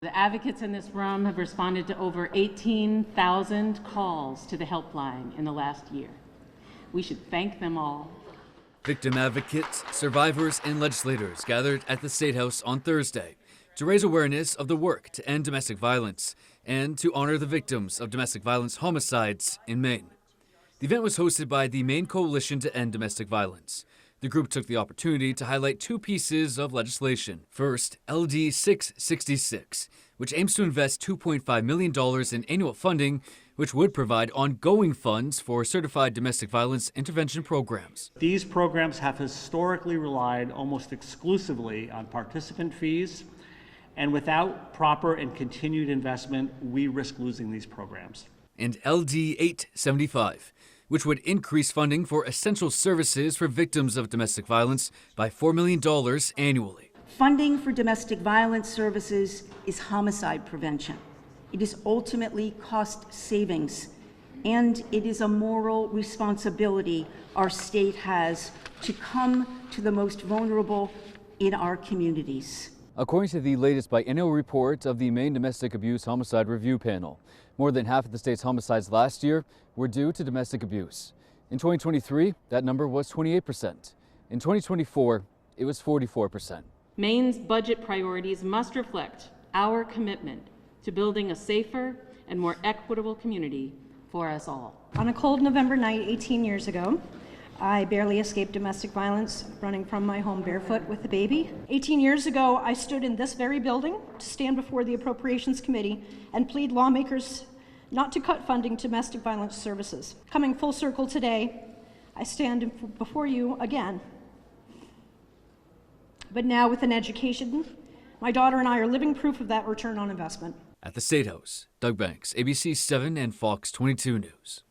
The advocates in this room have responded to over 18,000 calls to the helpline in the last year. We should thank them all. Victim advocates, survivors, and legislators gathered at the State House on Thursday to raise awareness of the work to end domestic violence and to honor the victims of domestic violence homicides in Maine. The event was hosted by the Maine Coalition to End Domestic Violence. The group took the opportunity to highlight two pieces of legislation. First, LD 666, which aims to invest $2.5 million in annual funding, which would provide ongoing funds for certified domestic violence intervention programs. These programs have historically relied almost exclusively on participant fees, and without proper and continued investment, we risk losing these programs. And LD 875, which would increase funding for essential services for victims of domestic violence by $4 million annually. Funding for domestic violence services is homicide prevention. It is ultimately cost savings, and it is a moral responsibility our state has to come to the most vulnerable in our communities. According to the latest biennial report of the Maine Domestic Abuse Homicide Review Panel, more than half of the state's homicides last year were due to domestic abuse. In 2023, that number was 28%. In 2024, it was 44%. Maine's budget priorities must reflect our commitment to building a safer and more equitable community for us all. On a cold November night 18 years ago, I barely escaped domestic violence, running from my home barefoot with the baby. 18 years ago, I stood in this very building to stand before the Appropriations Committee and plead lawmakers not to cut funding to domestic violence services. Coming full circle today, I stand before you again. But now with an education, my daughter and I are living proof of that return on investment. At the State House, Doug Banks, ABC 7 and Fox 22 News.